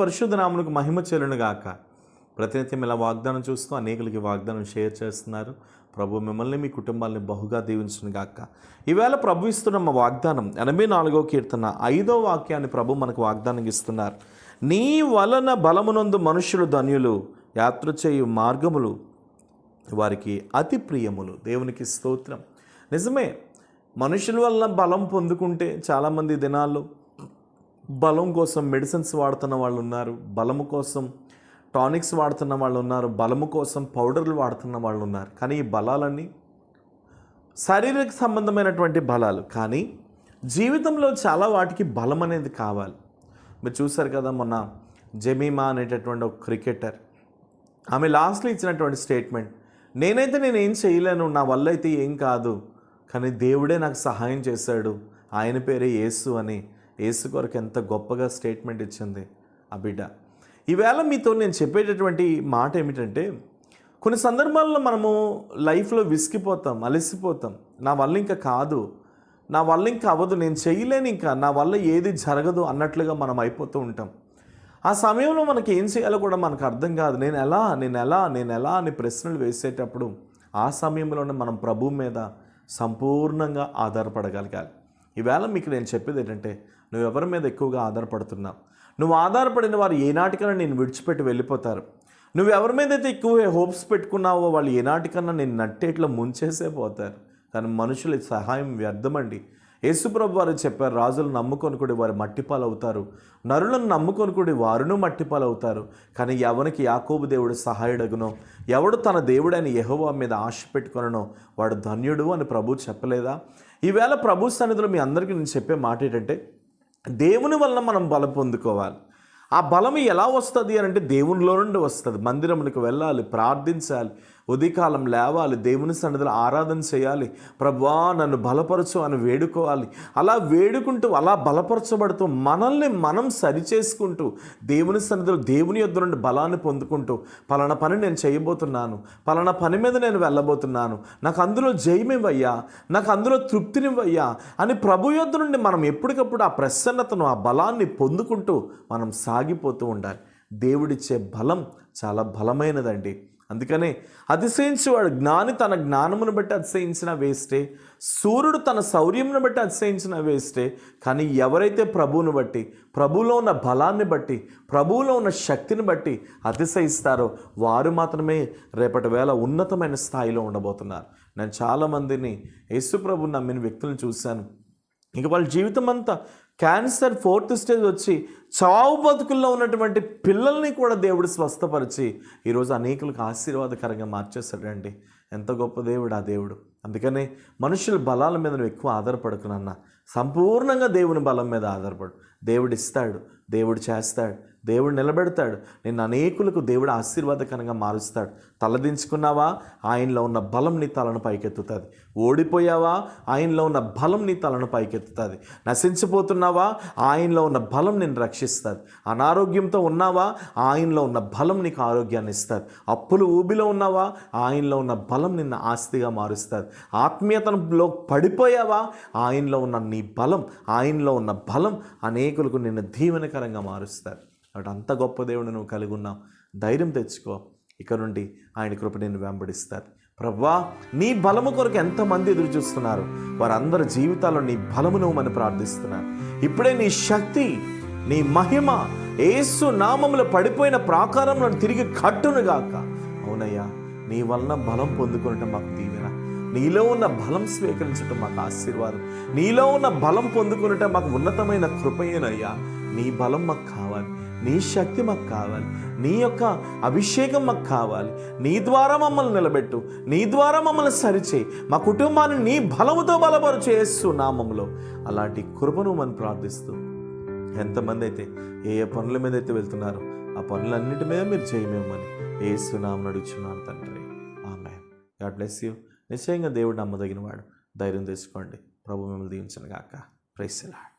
పరిశుద్ధ నామమునకు మహిమ చెల్లును గాక. ప్రతినిత్యం ఇలా వాగ్దానం చూస్తూ అనేకులకి వాగ్దానం షేర్ చేస్తున్నారు. ప్రభు మిమ్మల్ని మీ కుటుంబాలని బహుగా దీవించును గాక. ఈవేళ ప్రభు ఇస్తున్న మా వాగ్దానం 84వ కీర్తన 5వ వాక్యాన్ని ప్రభు మనకు వాగ్దానం ఇస్తున్నారు. నీ వలన బలమునందు మనుషులు ధన్యులు, యాత్ర చేయు మార్గములు వారికి అతి ప్రియములు. దేవునికి స్తోత్రం. నిజమే, మనుషుల వల్ల బలం పొందుకుంటే చాలామంది దినాల్లో బలం కోసం మెడిసిన్స్ వాడుతున్న వాళ్ళు ఉన్నారు, బలము కోసం టానిక్స్ వాడుతున్న వాళ్ళు ఉన్నారు, బలము కోసం పౌడర్లు వాడుతున్న వాళ్ళు ఉన్నారు. కానీ ఈ బలాలన్నీ శారీరక సంబంధమైనటువంటి బలాలు. కానీ జీవితంలో చాలా వాటికి బలం అనేది కావాలి. మీరు చూశారు కదా, మొన్న జమీమా అనేటటువంటి ఒక క్రికెటర్, ఆమె లాస్ట్లో ఇచ్చినటువంటి స్టేట్మెంట్, నేనేం చేయలేను, నా వల్ల అయితే ఏం కాదు, కానీ దేవుడే నాకు సహాయం చేశాడు, ఆయన పేరే యేసు అని. యేసు కొరకు ఎంత గొప్పగా స్టేట్మెంట్ ఇచ్చింది ఆ బిడ్డ. ఈవేళ మీతో నేను చెప్పేటటువంటి మాట ఏమిటంటే, కొన్ని సందర్భాల్లో మనము లైఫ్లో విసిగిపోతాం, అలసిపోతాం. నా వల్ల ఇంకా కాదు, నా వల్ల ఇంకా అవ్వదు, నేను చేయలేను, ఇంకా నా వల్ల ఏది జరగదు అన్నట్లుగా మనం అయిపోతూ ఉంటాం. ఆ సమయంలో మనకి ఏం చేయాలో కూడా మనకు అర్థం కాదు. నేను ఎలా అని ప్రశ్నలు వేసేటప్పుడు ఆ సమయంలోనే మనం ప్రభు మీద సంపూర్ణంగా ఆధారపడగలగాలి. ఈవేళ మీకు నేను చెప్పేది ఏంటంటే, నువ్వు ఎవరి మీద ఎక్కువగా ఆధారపడుతున్నావు? నువ్వు ఆధారపడిన వారు ఏనాటికన్నా నేను విడిచిపెట్టి వెళ్ళిపోతారు. నువ్వు ఎవరి మీద అయితే ఎక్కువ హోప్స్ పెట్టుకున్నావో వాళ్ళు ఏనాటికన్నా నేను నట్టేట్లో ముంచేసే పోతారు. కానీ మనుషుల సహాయం వ్యర్థమండి. యేసుప్రభు వారు చెప్పారు, రాజులను నమ్ముకొని కూడా వారు మట్టిపాలవుతారు, నరులను నమ్ముకొని కూడా వారును మట్టిపాలవుతారు. కానీ ఎవరికి యాకోబు దేవుడు సహాయుడగునో, ఎవడు తన దేవుడైన యెహోవా మీద ఆశ పెట్టుకొననో వాడు ధన్యుడు అని ప్రభు చెప్పలేదా? ఈవేళ ప్రభు సన్నిధిలో మీ అందరికీ నేను చెప్పే మాట ఏంటంటే, దేవుని వలన మనం బలం పొందుకోవాలి. ఆ బలం ఎలా వస్తుంది అని అంటే, దేవునిలో నుండి వస్తుంది. మందిరమునికి వెళ్ళాలి, ప్రార్థించాలి, ఉదయకాలం లేవాలి, దేవుని సన్నిధిలో ఆరాధన చేయాలి, ప్రభువా నన్ను బలపరచు అని వేడుకోవాలి. అలా వేడుకుంటూ, అలా బలపరచబడుతూ, మనల్ని మనం సరిచేసుకుంటూ, దేవుని సన్నిధిలో దేవుని యొద్ద నుండి బలాన్ని పొందుకుంటూ, పలానా పని నేను చేయబోతున్నాను, పలానా పని మీద నేను వెళ్ళబోతున్నాను, నాకు అందులో జయమివ్వయ్యా, నాకు అందులో తృప్తినివ్వయ్యా అని ప్రభు యొద్ద నుండి మనం ఎప్పటికప్పుడు ఆ ప్రసన్నతను, ఆ బలాన్ని పొందుకుంటూ మనం సాగిపోతూ ఉండాలి. దేవుడిచ్చే బలం చాలా బలమైనదండి. అందుకనే అతిశయించేవాడు జ్ఞాని తన జ్ఞానమును బట్టి అతిశయించిన వేస్టే, సూర్యుడు తన శౌర్యమును బట్టి అతిశయించిన వేస్టే. కానీ ఎవరైతే ప్రభువును బట్టి, ప్రభువులో ఉన్న బలాన్ని బట్టి, ప్రభువులో ఉన్న శక్తిని బట్టి అతిశయిస్తారో వారు మాత్రమే రేపటి వేళ ఉన్నతమైన స్థాయిలో ఉండబోతున్నారు. నేను చాలామందిని యేసుప్రభుని నమ్మిన వ్యక్తులను చూశాను. ఇక వాళ్ళ జీవితం అంతా క్యాన్సర్ 4th స్టేజ్ వచ్చి చావు బతుకుల్లో ఉన్నటువంటి పిల్లల్ని కూడా దేవుడు స్వస్థపరిచి ఈరోజు అనేకులకు ఆశీర్వాదకరంగా మార్చేశాడండి. ఎంత గొప్ప దేవుడు ఆ దేవుడు. అందుకనే మనుషుల బలాల మీద నువ్వు ఎక్కువ ఆధారపడుకున్నా, సంపూర్ణంగా దేవుని బలం మీద ఆధారపడు. దేవుడు ఇస్తాడు, దేవుడు చేస్తాడు, దేవుడు నిలబెడతాడు. నిన్ను అనేకులకు దేవుడు ఆశీర్వాదకరంగా మారుస్తాడు. తలదించుకున్నావా, ఆయనలో ఉన్న బలం నీ తలను పైకెత్తుతుంది. ఓడిపోయావా, ఆయనలో ఉన్న బలం నీ తలను పైకెత్తుతుంది. నశించిపోతున్నావా, ఆయనలో ఉన్న బలం నిన్ను రక్షిస్తుంది. అనారోగ్యంతో ఉన్నావా, ఆయనలో ఉన్న బలం నీకు ఆరోగ్యాన్ని ఇస్తుంది. అప్పులు ఊబిలో ఉన్నావా, ఆయనలో ఉన్న బలం నిన్ను ఆస్తిగా మారుస్తుంది. ఆత్మీయతలో పడిపోయావా, ఆయనలో ఉన్న నీ బలం, ఆయనలో ఉన్న బలం అనేకులకు నిన్ను దీవెనకరంగా మారుస్తారు. కాబట్టి అంత గొప్ప దేవుడు నువ్వు కలిగి ఉన్నావు. ధైర్యం తెచ్చుకో. ఇక నుండి ఆయన కృప నిన్ను వెంబడిస్తారు. ప్రభువా, నీ బలము కొరకు ఎంతమంది ఎదురు చూస్తున్నారు, వారందరి జీవితాల్లో నీ బలము నువ్వమని ప్రార్థిస్తున్నారు. ఇప్పుడే నీ శక్తి, నీ మహిమ యేసు నామములో పడిపోయిన ప్రాకారంలో తిరిగి కట్టునుగాక. అవునయ్యా, నీ వలన బలం పొందుకోవటం మాకు దీవెన, నీలో ఉన్న బలం స్వీకరించటం మాకు ఆశీర్వాదం, నీలో ఉన్న బలం పొందుకునటం మాకు ఉన్నతమైన కృపయేనయ్యా. నీ బలం మాకు కావాలి, నీ శక్తి మాకు కావాలి, నీ యొక్క అభిషేకం మాకు కావాలి. నీ ద్వారా మమ్మల్ని నిలబెట్టు, నీ ద్వారా మమ్మల్ని సరిచేయి, మా కుటుంబాన్ని నీ బలముతో బలపరచు యేసు నామములో. అలాంటి కృపను మనం ప్రార్థిస్తూ, ఎంతమంది అయితే ఏ పనుల మీద అయితే వెళ్తున్నారో ఆ పనులన్నిటి మీద మీరు చేయమేమని యేసు నామమున అడుగుచున్నాను తండ్రి. ఆమేన్. God bless you. నిశ్చయంగా దేవుడు నమ్మదగిన వాడు. ధైర్యం తెచ్చుకోండి. ప్రభు మిమ్మల్ని దీవించును గాక. Praise the lord.